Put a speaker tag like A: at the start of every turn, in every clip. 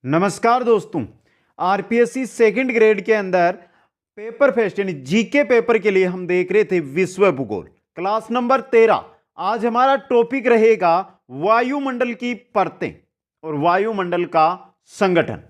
A: नमस्कार दोस्तों। RPSC second grade के अंदर पेपर फेस्ट यानी जीके पेपर के लिए हम देख रहे थे विश्व भूगोल क्लास नंबर 13। आज हमारा टॉपिक रहेगा वायुमंडल की परतें और वायुमंडल का संगठन।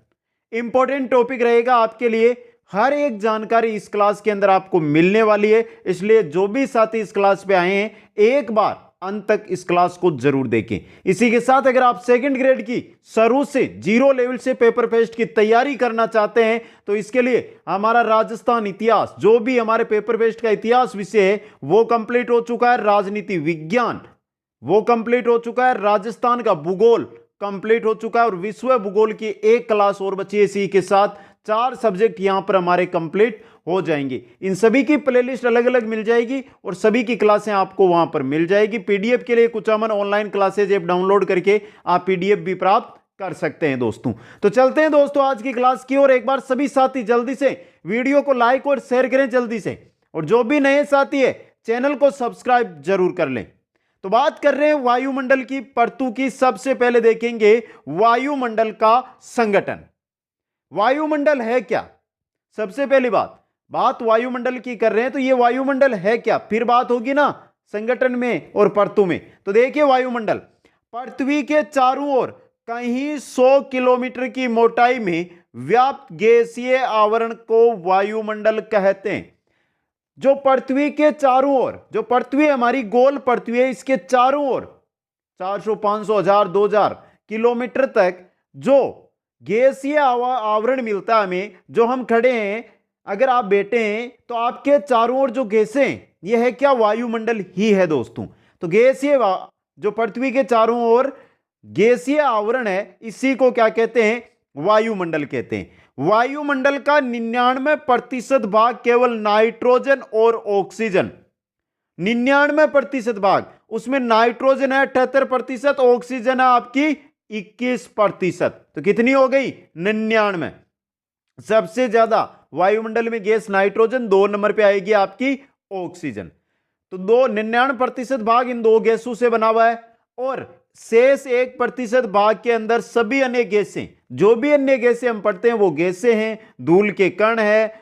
A: इंपॉर्टेंट टॉपिक रहेगा आपके लिए। हर एक जानकारी इस क्लास के अंदर आपको मिलने वाली है, इसलिए जो भी साथी इस क्लास पे आए हैं एक बार अंत तक इस क्लास को जरूर देखें। इसी के साथ अगर आप सेकंड ग्रेड की शुरू से जीरो लेवल से पेपर फेस्ट की तैयारी करना चाहते हैं तो इसके लिए हमारा राजस्थान इतिहास, जो भी हमारे पेपर फेस्ट का इतिहास विषय है वो कंप्लीट हो चुका है। राजनीति विज्ञान वो कंप्लीट हो चुका है। राजस्थान का भूगोल कंप्लीट हो चुका है और विश्व भूगोल की एक क्लास और बची है। इसी के साथ 4 सब्जेक्ट यहां पर हमारे कंप्लीट हो जाएंगे। इन सभी की प्लेलिस्ट अलग अलग मिल जाएगी और सभी की क्लासें आपको वहां पर मिल जाएगी। पीडीएफ के लिए Kuchaman online classes app download करके आप पीडीएफ भी प्राप्त कर सकते हैं दोस्तों। तो चलते हैं दोस्तों आज की क्लास की ओर। एक बार सभी साथी जल्दी से वीडियो को लाइक और शेयर करें जल्दी से, और जो भी नए साथी है चैनल को सब्सक्राइब जरूर कर लें। तो बात कर रहे हैं वायुमंडल की परतों की। सबसे पहले देखेंगे वायुमंडल का संगठन। वायुमंडल है क्या? सबसे पहली बात वायुमंडल की कर रहे हैं तो ये वायुमंडल है क्या, फिर बात होगी ना संगठन में और परतों में। तो देखिए वायुमंडल पृथ्वी के चारों ओर कहीं 100 किलोमीटर की मोटाई में व्याप्त गैसीय आवरण को वायुमंडल कहते हैं। जो पृथ्वी के चारों ओर, जो पृथ्वी हमारी गोल पृथ्वी है, इसके चारों ओर 400, 500, 1000, 2000 किलोमीटर तक जो गैसीय आवरण मिलता है हमें, जो हम खड़े हैं, अगर आप बैठे हैं तो आपके चारों ओर जो गैसें हैं ये है क्या? वायुमंडल ही है दोस्तों। तो गैसीय जो पृथ्वी के चारों ओर गैसीय आवरण है इसी को क्या कहते हैं? वायुमंडल कहते हैं। वायुमंडल का 99% भाग केवल नाइट्रोजन और ऑक्सीजन, 99% भाग, उसमें नाइट्रोजन है 78%, ऑक्सीजन है आपकी 21%। तो कितनी हो गई? 99। सबसे ज्यादा वायुमंडल में गैस नाइट्रोजन, 2 नंबर पे आएगी आपकी ऑक्सीजन। तो 99% भाग इन 2 गैसों से बना हुआ है और शेष 1% भाग के अंदर सभी अन्य गैसें, जो भी अन्य गैसें हम पढ़ते हैं वो गैसें हैं, धूल के कण है,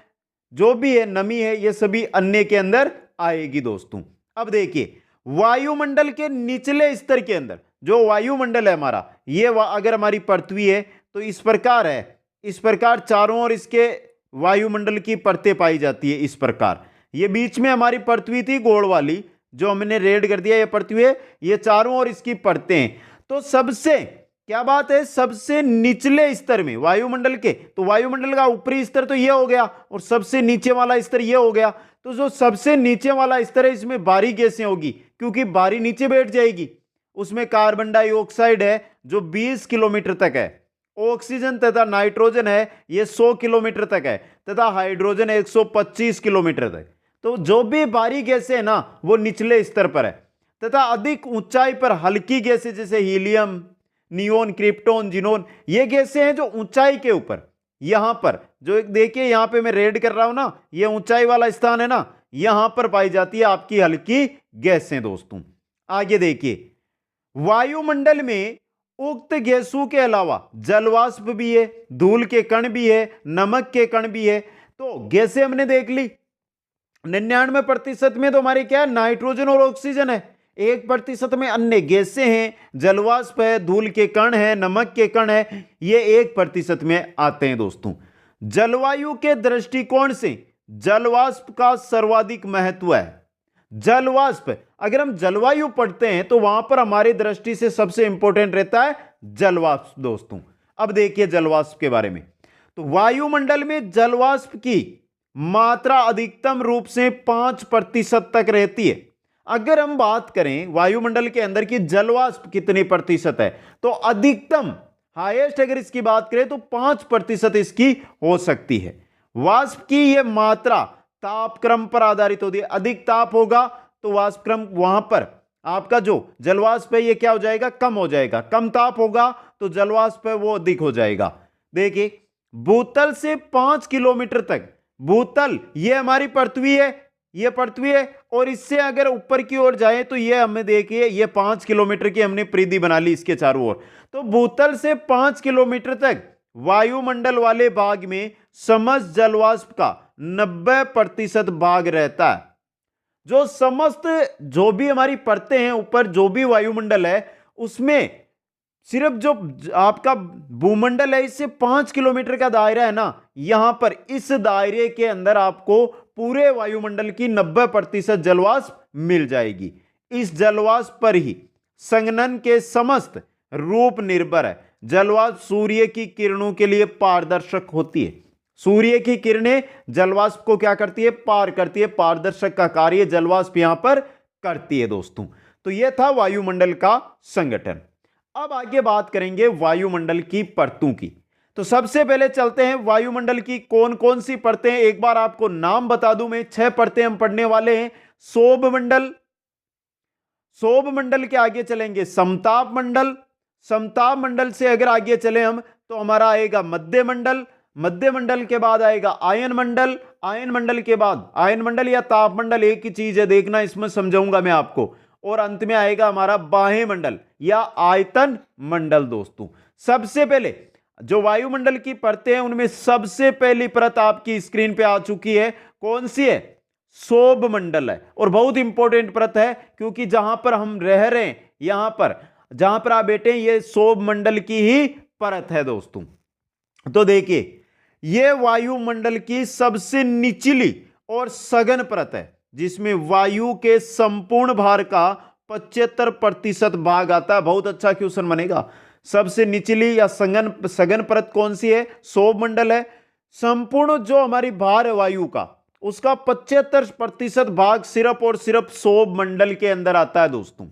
A: जो भी है, नमी है, ये सभी अन्य के अंदर आएगी दोस्तों। अब देखिए वायुमंडल के निचले स्तर के अंदर जो वायुमंडल है हमारा, ये अगर हमारी पृथ्वी है तो इस प्रकार है, इस प्रकार चारों ओर इसके वायुमंडल की परतें पाई जाती है। इस प्रकार ये बीच में हमारी पृथ्वी थी गोल वाली, जो हमने रेड कर दिया, ये पृथ्वी है, ये चारों ओर इसकी परतें हैं। तो सबसे क्या बात है, सबसे निचले स्तर में वायुमंडल के, तो वायुमंडल का ऊपरी स्तर तो ये हो गया और सबसे नीचे वाला स्तर ये हो गया। तो जो सबसे नीचे वाला स्तर है इसमें बारी गैसें होगी, क्योंकि बारी नीचे बैठ जाएगी। उसमें कार्बन डाइऑक्साइड है जो 20 किलोमीटर तक है, ऑक्सीजन तथा नाइट्रोजन है ये 100 किलोमीटर तक है, तथा हाइड्रोजन 125 किलोमीटर तक। तो जो भी बारी गैसें है ना वो निचले स्तर पर है, तथा अधिक ऊंचाई पर हल्की गैसें जैसे हीलियम, नियोन, क्रिप्टोन, जिनोन, ये गैसें हैं जो ऊंचाई के ऊपर, यहां पर जो देखिए यहां पे मैं रेड कर रहा हूं ना, ये ऊंचाई वाला स्थान है ना, यहां पर पाई जाती है आपकी हल्की गैसें दोस्तों। आगे देखिए वायुमंडल में उक्त गैसों के अलावा जलवाष्प भी है, धूल के कण भी है, नमक के कण भी है। तो गैसें हमने देख ली, 99% में तो हमारे क्या है? नाइट्रोजन और ऑक्सीजन है, 1% में अन्य गैसें हैं, जलवाष्प है, धूल के कण है, नमक के कण है, ये 1% में आते हैं दोस्तों। जलवायु के दृष्टिकोण से जलवाष्प का सर्वाधिक महत्व है। जलवाष्प, अगर हम जलवायु पढ़ते हैं तो वहां पर हमारी दृष्टि से सबसे इंपॉर्टेंट रहता है जलवाष्प दोस्तों। अब देखिए जलवाष्प के बारे में, तो वायुमंडल में जलवाष्प की मात्रा अधिकतम रूप से 5% तक रहती है। अगर हम बात करें वायुमंडल के अंदर की जलवाष्प कितने प्रतिशत है, तो अधिकतम हाईएस्ट अगर इसकी बात करें तो 5% इसकी हो सकती है। वाष्प की यह मात्रा तापक्रम पर आधारित होती है। अधिक ताप होगा तो वाष्पक्रम वहां पर आपका जो जलवाष्प है ये क्या हो जाएगा? कम हो जाएगा। कम ताप होगा तो जलवाष्प है वो अधिक हो जाएगा। देखिए भूतल से 5 किलोमीटर तक, भूतल ये हमारी पृथ्वी है, ये पृथ्वी है, और इससे अगर ऊपर की ओर जाए तो ये हमें देखिए ये 5 किलोमीटर की हमने परिधि बना ली इसके चारों ओर। तो भूतल से 5 किलोमीटर तक वायुमंडल वाले भाग में समस्त जलवाष्प का 90% भाग रहता है। जो समस्त जो भी हमारी परतें हैं ऊपर, जो भी वायुमंडल है, उसमें सिर्फ जो आपका भूमंडल है, इससे 5 किलोमीटर का दायरा है ना, यहां पर इस दायरे के अंदर आपको पूरे वायुमंडल की 90% जलवाष्प मिल जाएगी। इस जलवाष्प पर ही संघनन के समस्त रूप निर्भर है। जलवाष्प सूर्य की किरणों के लिए पारदर्शक होती है। सूर्य की किरणें जलवाष्प को क्या करती है? पार करती है। पारदर्शक का कार्य जलवाष्प यहां पर करती है दोस्तों। तो यह था वायुमंडल का संगठन। अब आगे बात करेंगे वायुमंडल की परतों की। तो सबसे पहले चलते हैं वायुमंडल की कौन कौन सी परतें। एक बार आपको नाम बता दूं मैं, 6 परतें हम पढ़ने वाले हैं। सौभ मंडल, सौभ मंडल के आगे चलेंगे समताप मंडल, समताप मंडल से अगर आगे चले हम तो हमारा आएगा मध्य मंडल, मध्य मंडल के बाद आएगा आयन मंडल, आयन मंडल के बाद, आयन मंडल या ताप मंडल एक ही चीज है, देखना इसमें समझाऊंगा मैं आपको, और अंत में आएगा हमारा बाह्य मंडल या आयतन मंडल। दोस्तों सबसे पहले जो वायुमंडल की परतें हैं उनमें सबसे पहली परत आपकी स्क्रीन पे आ चुकी है। कौन सी है? सौभ मंडल है, और बहुत इंपॉर्टेंट परत है क्योंकि जहां पर हम रह रहे हैं, यहां पर जहां पर आप बैठे हैं, ये सौभ मंडल की ही परत है दोस्तों। तो देखिए, यह वायुमंडल की सबसे निचली और सघन परत है जिसमें वायु के संपूर्ण भार का 75% भाग आता है। बहुत अच्छा क्वेश्चन बनेगा। सबसे निचली या सघन परत कौन सी है? सौभ मंडल है। संपूर्ण जो हमारी भार है वायु का, उसका 75% भाग सिर्फ और सिर्फ सौभ मंडल के अंदर आता है दोस्तों।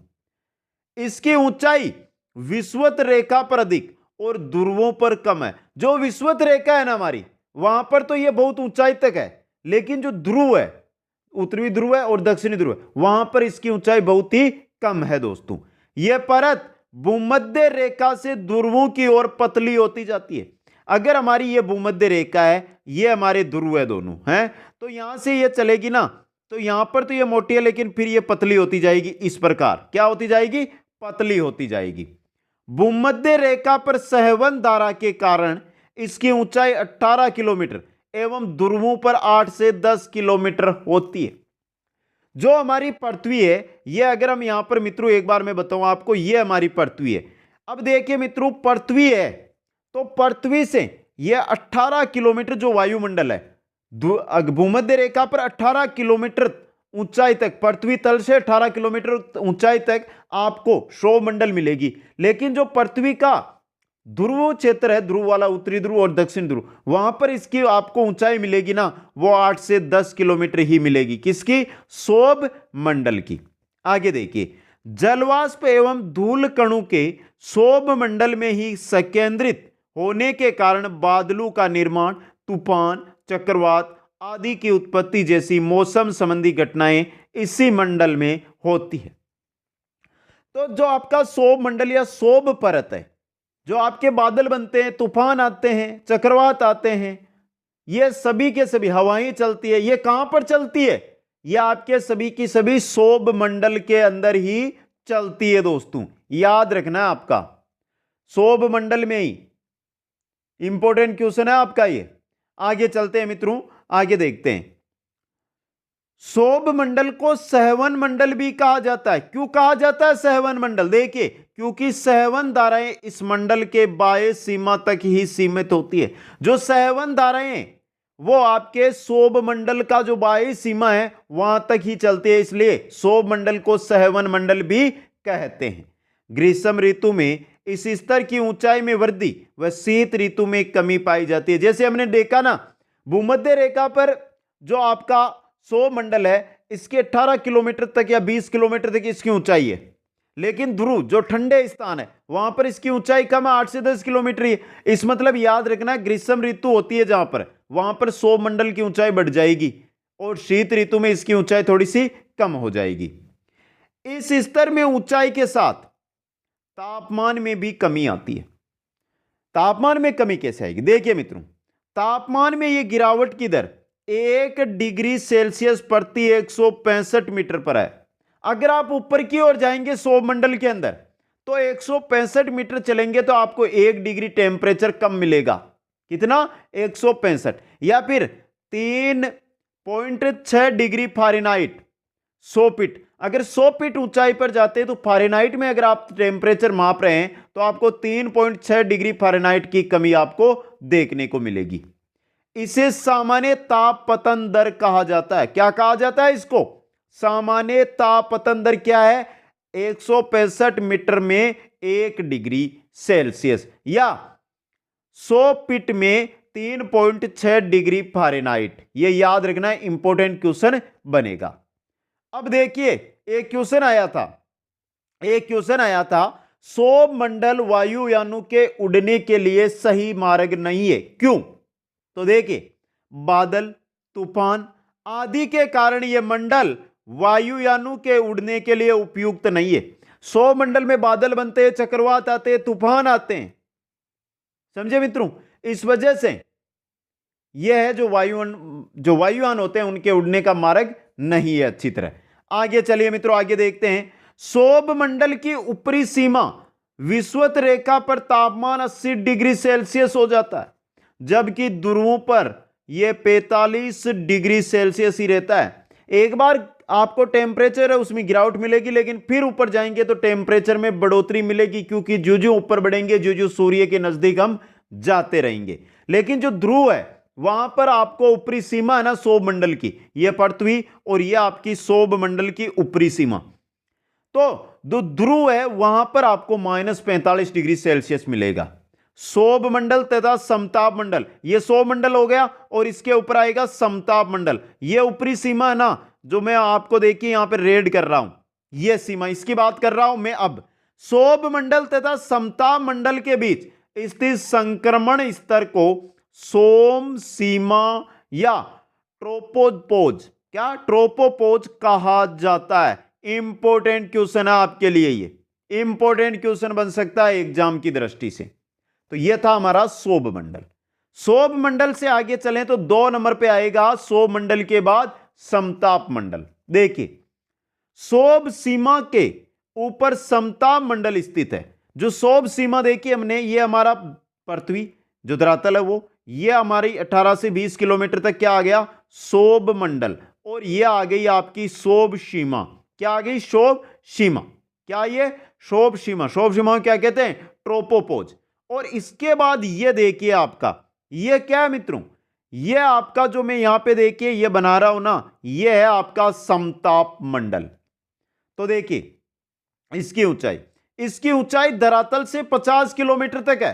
A: इसकी ऊंचाई विषुवत रेखा पर अधिक और ध्रुवों पर कम है। जो विषुवत रेखा है ना हमारी, वहां पर तो यह बहुत ऊंचाई तक है, लेकिन जो ध्रुव है, उत्तरी ध्रुव है और दक्षिणी ध्रुव है, वहां पर इसकी ऊंचाई बहुत ही कम है दोस्तों। यह परत भूमध्य रेखा से ध्रुवों की ओर पतली होती जाती है। अगर हमारी यह भूमध्य रेखा है, यह हमारे ध्रुव है दोनों हैं, तो यहां से यह चलेगी ना, तो यहां पर तो यह मोटी है, लेकिन फिर यह पतली होती जाएगी। इस प्रकार क्या होती जाएगी? पतली होती जाएगी। भूमध्य रेखा पर सहवन धारा के कारण इसकी ऊंचाई 18 किलोमीटर एवं ध्रुवों पर 8 से 10 किलोमीटर होती है। जो हमारी पृथ्वी है, यह अगर हम यहां पर मित्रों एक बार मैं बताऊं आपको, यह हमारी पृथ्वी है। अब देखिए मित्रों, पृथ्वी है तो पृथ्वी से यह 18 किलोमीटर जो वायुमंडल है, भूमध्य रेखा पर 18 किलोमीटर ऊंचाई तक, पृथ्वी तल से 18 किलोमीटर ऊंचाई तक आपको सौर मंडल मिलेगी। लेकिन जो पृथ्वी का ध्रुव क्षेत्र है, ध्रुव वाला उत्तरी ध्रुव और दक्षिण ध्रुव, वहां पर इसकी आपको ऊंचाई मिलेगी ना, वो 8 से 10 किलोमीटर ही मिलेगी। किसकी? सौभ मंडल की। आगे देखिए, जलवाष्प एवं धूल कणों के सौभ मंडल में ही संकेंद्रित होने के कारण बादलों का निर्माण, तूफान, चक्रवात आदि की उत्पत्ति जैसी मौसम संबंधी घटनाएं इसी मंडल में होती है। तो जो आपका सौभ मंडल या सौभ परत है, जो आपके बादल बनते हैं, तूफान आते हैं, चक्रवात आते हैं, ये सभी के सभी हवाएं चलती है, ये कहां पर चलती है? ये आपके सभी की सभी सौभ मंडल के अंदर ही चलती है दोस्तों। याद रखना है आपका, सौभ मंडल में ही। इंपॉर्टेंट क्वेश्चन है आपका ये। आगे चलते हैं मित्रों, आगे देखते हैं। सौभ मंडल को सहवन मंडल भी कहा जाता है। क्यों कहा जाता है सहवन मंडल? देखिए, क्योंकि सहवन धाराएं इस मंडल के बाह्य सीमा तक ही सीमित होती है। जो सहवन धाराएं वो आपके सौभ मंडल का जो बाह्य सीमा है वहां तक ही चलती है, इसलिए सौभ मंडल को सहवन मंडल भी कहते हैं। ग्रीष्म ऋतु में इस स्तर की ऊंचाई में वृद्धि व शीत ऋतु में कमी पाई जाती है। जैसे हमने देखा ना, भूमध्य रेखा पर जो आपका सौभ मंडल है, इसके 18 किलोमीटर तक या 20 किलोमीटर तक इसकी ऊंचाई है, लेकिन ध्रुव जो ठंडे स्थान है वहां पर इसकी ऊंचाई कम है, 8 से 10 किलोमीटर ही। इस मतलब याद रखना, ग्रीष्म ऋतु होती है जहां पर, वहां पर सौभ मंडल की ऊंचाई बढ़ जाएगी और शीत ऋतु में इसकी ऊंचाई थोड़ी सी कम हो जाएगी। इस स्तर में ऊंचाई के साथ तापमान में भी कमी आती है। तापमान में कमी कैसे आएगी? देखिए मित्रों, तापमान में यह गिरावट की दर 1 डिग्री सेल्सियस प्रति 165 मीटर पर है। अगर आप ऊपर की ओर जाएंगे सौभ मंडल के अंदर तो 165 मीटर चलेंगे तो आपको 1 डिग्री टेम्परेचर कम मिलेगा। कितना 165, या फिर 3.6 डिग्री फ़ारेनहाइट 100 फीट। अगर 100 फीट ऊंचाई पर जाते हैं तो फ़ारेनहाइट में अगर आप टेम्परेचर माप रहे हैं तो आपको 3.6 डिग्री फ़ारेनहाइट की कमी आपको देखने को मिलेगी। इसे सामान्य तापपतन दर कहा जाता है। क्या कहा जाता है इसको? सामान्य तापपतन दर क्या है? 165 मीटर में 1 डिग्री सेल्सियस, या 100 फीट में 3.6 डिग्री फ़ारेनहाइट। ये याद रखना, इंपॉर्टेंट क्वेश्चन बनेगा। अब देखिए एक क्वेश्चन आया था, सौरमंडल वायुयानों के उड़ने के लिए सही मार्ग नहीं है, क्यों? तो देखिए बादल, तूफान आदि के कारण यह मंडल वायुयानों के उड़ने के लिए उपयुक्त नहीं है। सौरमंडल में बादल बनते हैं, चक्रवात आते हैं, तूफान आते हैं, समझे मित्रों? इस वजह से यह है जो वायुयान होते हैं उनके उड़ने का मार्ग नहीं है अच्छी तरह। आगे चलिए मित्रों, आगे देखते हैं। सौरमंडल की ऊपरी सीमा विषुवत रेखा पर तापमान 80 डिग्री सेल्सियस हो जाता है, जबकि ध्रुवों पर यह 45 डिग्री सेल्सियस ही रहता है। एक बार आपको टेम्परेचर है उसमें गिरावट मिलेगी, लेकिन फिर ऊपर जाएंगे तो टेम्परेचर में बढ़ोतरी मिलेगी, क्योंकि जो जो ऊपर बढ़ेंगे, जो जो सूर्य के नजदीक हम जाते रहेंगे। लेकिन जो ध्रुव है वहां पर आपको ऊपरी सीमा है ना सौरमंडल की, यह पृथ्वी और यह आपकी सौरमंडल की ऊपरी सीमा, तो जो ध्रुव है वहां पर आपको -45 डिग्री सेल्सियस मिलेगा। सौरमंडल तथा समताप मंडल, यह सौरमंडल हो गया और इसके ऊपर आएगा समताप मंडल। यह ऊपरी सीमा है ना जो मैं आपको देखिए यहां पर रेड कर रहा हूं, यह सीमा, इसकी बात कर रहा हूं मैं। अब सौरमंडल तथा समताप मंडल के बीच स्थित संक्रमण स्तर को सोम सीमा या ट्रोपोपोज कहा जाता है। इंपॉर्टेंट क्वेश्चन है आपके लिए, ये इंपॉर्टेंट क्वेश्चन बन सकता है एग्जाम की दृष्टि से। तो यह था हमारा सौरमंडल। सौरमंडल से आगे चलें तो 2 नंबर पे आएगा सौरमंडल के बाद समताप मंडल। देखिए सौर सीमा के ऊपर समताप मंडल स्थित है। जो सौर सीमा देखिए हमने, ये हमारा पृथ्वी जो धरातल है वो, ये हमारी 18 से 20 किलोमीटर तक क्या आ गया? सौर मंडल। और ये आ गई आपकी सौर सीमा। क्या आ गई? सौर सीमा। क्या ये? सौर सीमा। सौर सीमा क्या कहते हैं? ट्रोपोपोज। और इसके बाद ये देखिए आपका, ये क्या है मित्रों? ये आपका जो मैं यहां पे देखिए ये बना रहा हूं ना, ये है आपका समताप मंडल। तो देखिए इसकी ऊंचाई धरातल से 50 किलोमीटर तक है।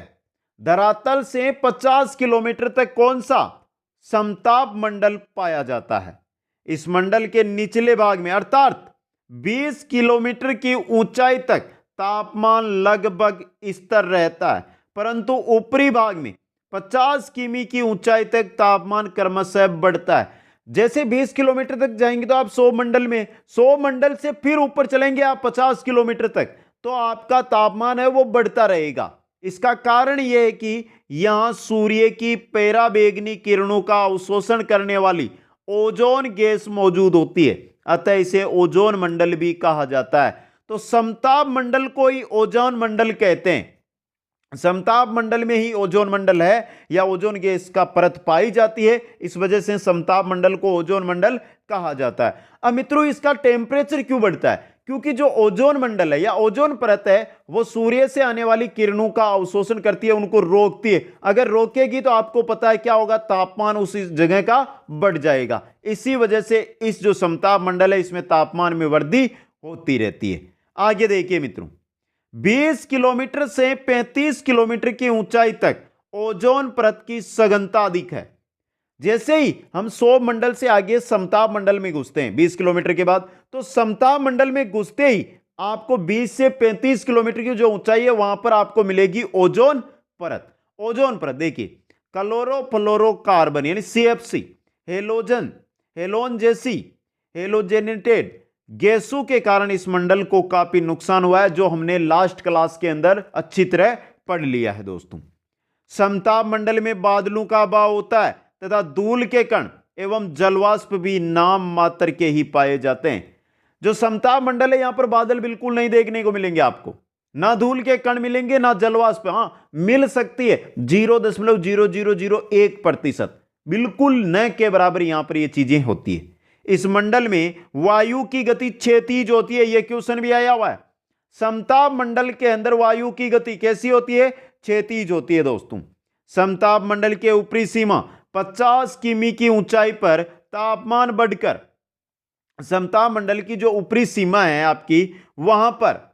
A: धरातल से 50 किलोमीटर तक कौन सा? समताप मंडल पाया जाता है। इस मंडल के निचले भाग में अर्थात 20 किलोमीटर की ऊंचाई तक तापमान लगभग स्थिर रहता है, परंतु ऊपरी भाग में 50 किमी की ऊंचाई तक तापमान क्रमशः बढ़ता है। जैसे 20 किलोमीटर तक जाएंगे तो आप सौरमंडल से फिर ऊपर चलेंगे आप 50 किलोमीटर तक, तो आपका तापमान है वो बढ़ता रहेगा। इसका कारण यह है कि यहां सूर्य की पराबैंगनी किरणों का अवशोषण करने वाली ओजोन गैस मौजूद होती है, अतः इसे ओजोन मंडल भी कहा जाता है। तो समताप मंडल को ही ओजोन मंडल कहते हैं। समताप मंडल में ही ओजोन मंडल है या ओजोन गैस का परत पाई जाती है, इस वजह से समताप मंडल को ओजोन मंडल कहा जाता है। अब मित्रों इसका टेम्परेचर क्यों बढ़ता है? क्योंकि जो ओजोन मंडल है या ओजोन परत है वो सूर्य से आने वाली किरणों का अवशोषण करती है, उनको रोकती है। अगर रोकेगी तो आपको पता है क्या होगा? तापमान उस जगह का बढ़ जाएगा। इसी वजह से इस जो समताप मंडल है इसमें तापमान में वृद्धि होती रहती है। आगे देखिए मित्रों, 20 किलोमीटर से 35 किलोमीटर की ऊंचाई तक ओजोन परत की सघनता अधिक है। जैसे ही हम सौर मंडल से आगे समताप मंडल में घुसते हैं 20 किलोमीटर के बाद, तो समताप मंडल में घुसते ही आपको 20 से 35 किलोमीटर की जो ऊंचाई है वहां पर आपको मिलेगी ओजोन परत। ओजोन परत देखिए क्लोरोफ्लोरोकार्बन यानी CFC, हेलोजन जैसी हेलोजेनेटेड गैसों के कारण इस मंडल को काफी नुकसान हुआ है, जो हमने लास्ट क्लास के अंदर अच्छी तरह पढ़ लिया है दोस्तों। समताप मंडल में बादलों का अभाव होता है तथा धूल के कण एवं जलवाष्प भी नाम मात्र के ही पाए जाते हैं। जो समताप मंडल है यहां पर बादल बिल्कुल नहीं देखने को मिलेंगे आपको, ना धूल के कण मिलेंगे ना जलवाष्प, हाँ मिल सकती है 0.0001%, बिल्कुल न के बराबर यहां पर ये चीजें होती है। इस मंडल में वायु की गति क्षैतिज होती है, यह क्वेश्चन भी आया हुआ है। समताप मंडल के अंदर वायु की गति कैसी होती है? क्षैतिज होती है दोस्तों। समताप मंडल के ऊपरी सीमा 50 किमी की ऊंचाई पर तापमान बढ़कर, समताप मंडल की जो ऊपरी सीमा है आपकी, वहां पर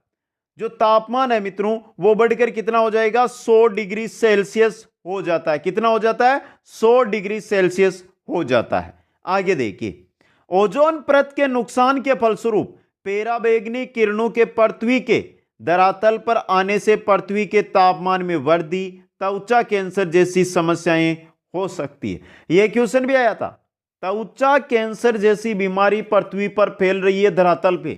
A: जो तापमान है मित्रों वो बढ़कर कितना हो जाएगा? 100 डिग्री सेल्सियस हो जाता है। कितना हो जाता है? 100 डिग्री सेल्सियस हो जाता है। आगे देखिए, ओजोन परत के नुकसान के फलस्वरूप पराबैंगनी किरणों के पृथ्वी के धरातल पर आने से पृथ्वी के तापमान में वृद्धि, त्वचा कैंसर जैसी समस्याएं हो सकती है। यह क्वेश्चन भी आया था, त्वचा कैंसर जैसी बीमारी पृथ्वी पर फैल रही है धरातल पे,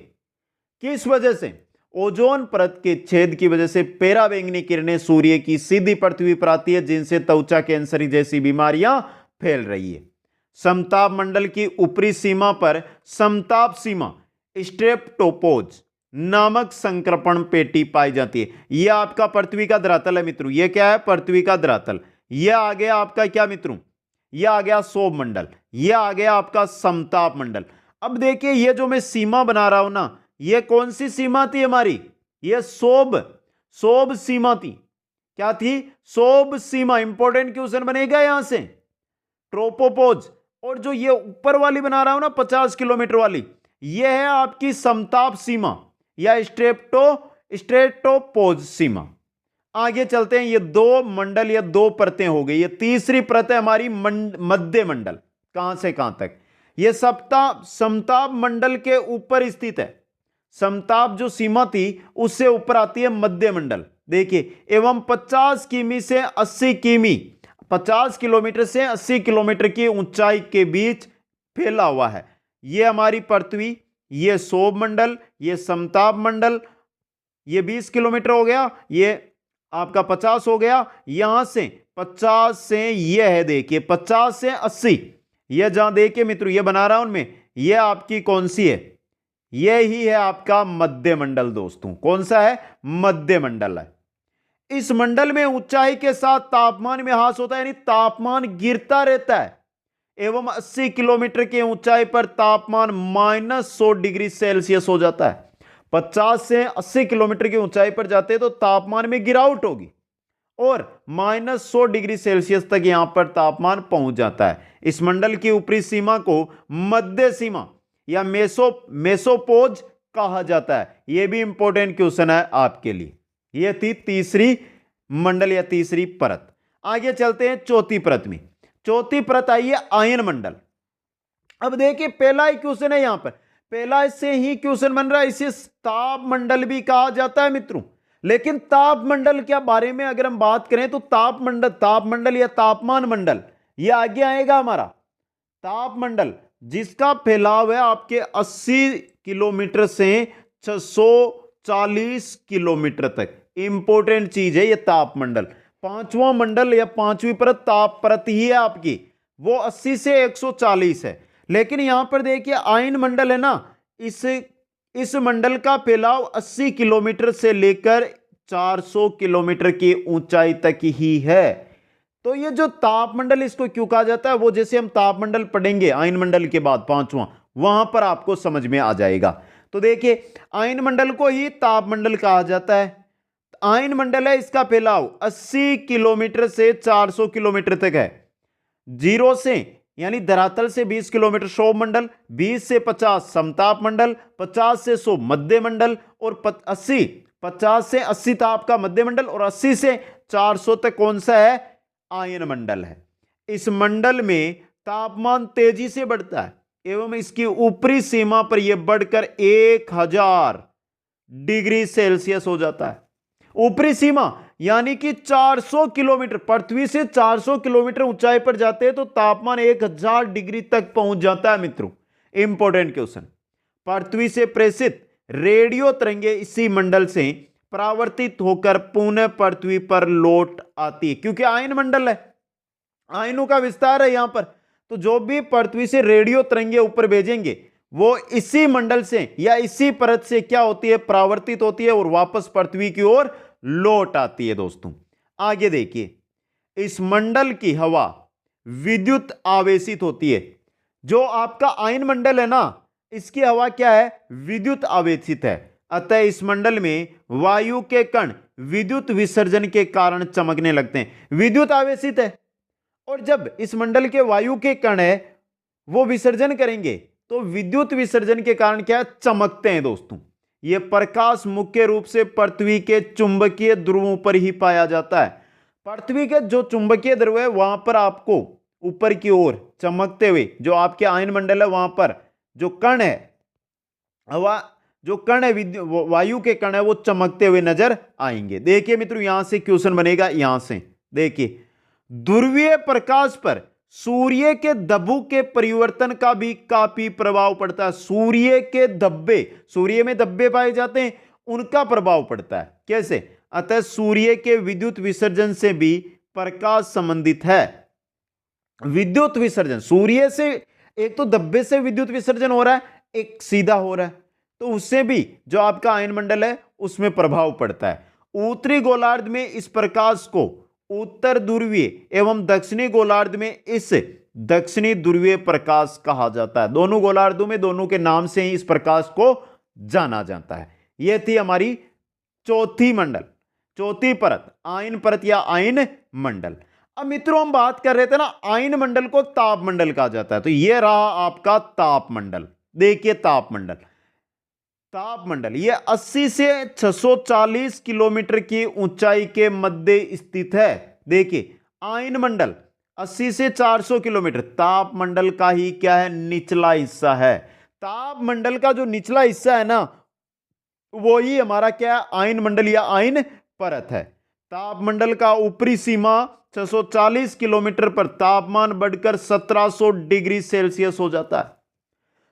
A: किस वजह से? ओजोन परत के छेद की वजह से पराबैंगनी किरणें सूर्य की सीधी पृथ्वी पर आती है, जिनसे त्वचा कैंसर जैसी बीमारियां फैल रही है। समताप मंडल की ऊपरी सीमा पर समताप सीमा स्ट्रेप्टोपोज नामक संक्रमण पेटी पाई जाती है। यह आपका पृथ्वी का धरातल है मित्रों। यह क्या है? पृथ्वी का धरातल। यह आ गया आपका क्या मित्रों? यह आ गया क्षोभ मंडल, यह आ गया आपका समताप मंडल। अब देखिए, यह जो मैं सीमा बना रहा हूं ना, यह कौन सी सीमा थी हमारी? यह क्षोभ सीमा थी। क्या थी? क्षोभ सीमा। इंपॉर्टेंट क्वेश्चन बनेगा यहां से, ट्रोपोपोज। और जो ये ऊपर वाली बना रहा हूं ना 50 किलोमीटर वाली, यह है आपकी समताप सीमा या स्ट्रेटोपोज सीमा। आगे चलते हैं, ये दो मंडल या दो परतें हो गई। ये तीसरी परत है हमारी मध्य मंडल। कहां से कहां तक? ये समताप मंडल के ऊपर स्थित है। समताप जो सीमा थी उससे ऊपर आती है मध्य मंडल। देखिए, एवं 50 किमी से 80 किमी, 50 किलोमीटर से 80 किलोमीटर की ऊंचाई के बीच फैला हुआ है। यह हमारी पृथ्वी, यह क्षोभ मंडल, यह समताप मंडल। यह 20 किलोमीटर हो गया, यह आपका 50 हो गया। यहां से 50 से यह है, देखिए 50 से 80, यह जहां देखिए मित्रों यह बना रहा हूं उनमें, यह आपकी कौन सी है? यह ही है आपका मध्य मंडल दोस्तों। कौन सा है? मध्य मंडल है। इस मंडल में ऊंचाई के साथ तापमान में ह्रास होता है, यानी तापमान गिरता रहता है। एवं 80 किलोमीटर की ऊंचाई पर तापमान -100 डिग्री सेल्सियस हो जाता है। 50 से 80 किलोमीटर की ऊंचाई पर जाते हैं तो तापमान में गिरावट होगी और -100 डिग्री सेल्सियस तक यहां पर तापमान पहुंच जाता है। इस मंडल की ऊपरी सीमा को मध्य सीमा या मेसोपोज कहा जाता है। यह भी इंपॉर्टेंट क्वेश्चन है आपके लिए। यह थी तीसरी मंडल या तीसरी परत। आगे चलते हैं चौथी परत में। चौथी परत आई है आयन मंडल। अब देखिए, पहला ही क्वेश्चन है यहां पर, पहला से ही क्वेश्चन बन रहा है। इसे ताप मंडल भी कहा जाता है मित्रों। लेकिन ताप मंडल के बारे में अगर हम बात करें तो ताप मंडल या तापमान मंडल, यह आगे आएगा हमारा। ताप मंडल जिसका फैलाव है आपके 80 किलोमीटर से 640 किलोमीटर तक। इंपॉर्टेंट चीज है यह ताप मंडल। पांचवा मंडल या पांचवी परत ताप परत ही है आपकी, वो 80 से 140 है। लेकिन यहां पर देखिए आयन मंडल है ना, इस मंडल का फैलाव 80 किलोमीटर से लेकर 400 किलोमीटर की ऊंचाई तक ही है। तो ये जो तापमंडल, इसको क्यों कहा जाता है, वो जैसे हम तापमंडल पढ़ेंगे आयन मंडल के बाद पांचवा, वहां पर आपको समझ में आ जाएगा। तो देखिए, आयन मंडल को ही तापमंडल कहा जाता है। आयन मंडल है, इसका फैलाव 80 किलोमीटर से 400 किलोमीटर तक है। जीरो से यानी धरातल से 20 किलोमीटर क्षोभ मंडल, 20 से 50 समताप मंडल, 50 से 100 मध्य मंडल और 50 से 80 था आपका मध्य मंडल और 80 से 400 तक कौन सा है? आयन मंडल है। इस मंडल में तापमान तेजी से बढ़ता है एवं इसकी ऊपरी सीमा पर यह बढ़कर 1000 डिग्री सेल्सियस हो जाता है। ऊपरी सीमा यानी कि 400 किलोमीटर, पृथ्वी से 400 किलोमीटर ऊंचाई पर जाते हैं तो तापमान 1000 डिग्री तक पहुंच जाता है मित्रों। इंपॉर्टेंट क्वेश्चन, पृथ्वी से प्रेषित रेडियो तरंगे इसी मंडल से परावर्तित होकर पुनः पृथ्वी पर लौट आती है, क्योंकि आयन मंडल है, आयनों का विस्तार है यहां पर। तो जो भी पृथ्वी से रेडियो तरंगे ऊपर भेजेंगे वो इसी मंडल से या इसी परत से क्या होती है, परावर्तित होती है और वापस पृथ्वी की ओर लौट आती है। दोस्तों आगे देखिए, इस मंडल की हवा विद्युत आवेशित होती है। जो आपका आयन मंडल है ना, इसकी हवा क्या है, विद्युत आवेशित है। अतः इस मंडल में वायु के कण विद्युत विसर्जन के कारण चमकने लगते हैं। विद्युत आवेशित है और जब इस मंडल के वायु के कण है वो विसर्जन करेंगे तो विद्युत विसर्जन के कारण क्या चमकते हैं। दोस्तों यह प्रकाश मुख्य रूप से पृथ्वी के चुंबकीय ध्रुवों पर ही पाया जाता है। पृथ्वी के जो चुंबकीय ध्रुव है वहां पर आपको ऊपर की ओर चमकते हुए, जो आपके आयन मंडल है वहां पर जो कण है, हवा जो कण है, वायु के कण है, वो चमकते हुए नजर आएंगे। देखिए मित्रों, यहां से क्वेश्चन बनेगा। यहां से देखिए, ध्रुवीय प्रकाश पर सूर्य के धब्बों के परिवर्तन का भी काफी प्रभाव पड़ता है। सूर्य के धब्बे, सूर्य में धब्बे पाए जाते हैं, उनका प्रभाव पड़ता है। कैसे? अतः सूर्य के विद्युत विसर्जन से भी प्रकाश संबंधित है। विद्युत विसर्जन सूर्य से, एक तो धब्बे से विद्युत विसर्जन हो रहा है, एक सीधा हो रहा है, तो उससे भी जो आपका आयन मंडल है उसमें प्रभाव पड़ता है। उत्तरी गोलार्ध में इस प्रकाश को उत्तर ध्रुवीय एवं दक्षिणी गोलार्ध में इस दक्षिणी ध्रुवीय प्रकाश कहा जाता है। दोनों गोलार्धों में दोनों के नाम से ही इस प्रकाश को जाना जाता है। यह थी हमारी चौथी मंडल, चौथी परत, आयन परत या आयन मंडल। अब मित्रों हम बात कर रहे थे ना, आयन मंडल को ताप मंडल कहा जाता है। तो यह रहा आपका ताप मंडल। देखिए तापमंडल, तापमंडल ये 80 से 640 किलोमीटर की ऊंचाई के मध्य स्थित है। देखिए आयन मंडल 80 से 400 किलोमीटर, तापमंडल का ही क्या है, निचला हिस्सा है। तापमंडल का जो निचला हिस्सा है ना, वो ही हमारा क्या है, आयन मंडल या आयन परत है। तापमंडल का ऊपरी सीमा 640 किलोमीटर पर तापमान बढ़कर 1700 डिग्री सेल्सियस हो जाता है।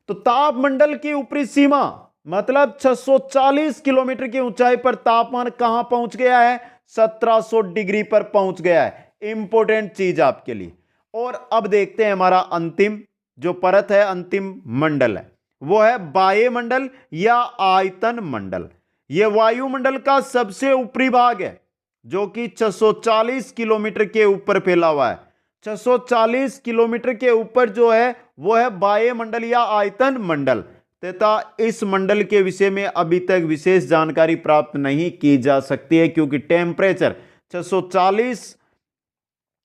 A: तो तापमंडल की ऊपरी सीमा मतलब 640 किलोमीटर की ऊंचाई पर तापमान कहां पहुंच गया है, 1700 डिग्री पर पहुंच गया है। इंपॉर्टेंट चीज आपके लिए। और अब देखते हैं हमारा अंतिम जो परत है, अंतिम मंडल है, वो है वायुमंडल या आयतन मंडल। यह वायुमंडल का सबसे ऊपरी भाग है जो कि 640 किलोमीटर के ऊपर फैला हुआ है। 640 किलोमीटर के ऊपर जो है वो है वायुमंडल या आयतन मंडल। तथा इस मंडल के विषय में अभी तक विशेष जानकारी प्राप्त नहीं की जा सकती है, क्योंकि टेम्परेचर 640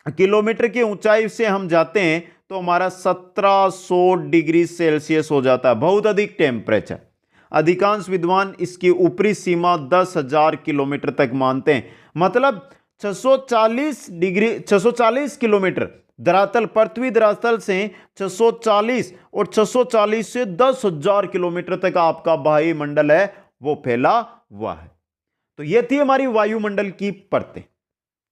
A: किलोमीटर की ऊंचाई से हम जाते हैं तो हमारा 1700 डिग्री सेल्सियस हो जाता है, बहुत अधिक टेम्परेचर। अधिकांश विद्वान इसकी ऊपरी सीमा 10,000 किलोमीटर तक मानते हैं। मतलब 640 किलोमीटर धरातल, पृथ्वी धरातल से 640 और 640 से 10,000 किलोमीटर तक आपका वायुमंडल है वो फैला हुआ है। तो यह थी हमारी वायुमंडल की परतें।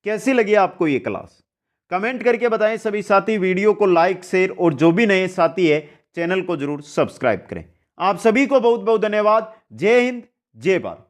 A: कैसी लगी आपको ये क्लास, कमेंट करके बताएं सभी साथी। वीडियो को लाइक, शेयर और जो भी नए साथी है चैनल को जरूर सब्सक्राइब करें। आप सभी को बहुत बहुत धन्यवाद। जय हिंद, जय भारत।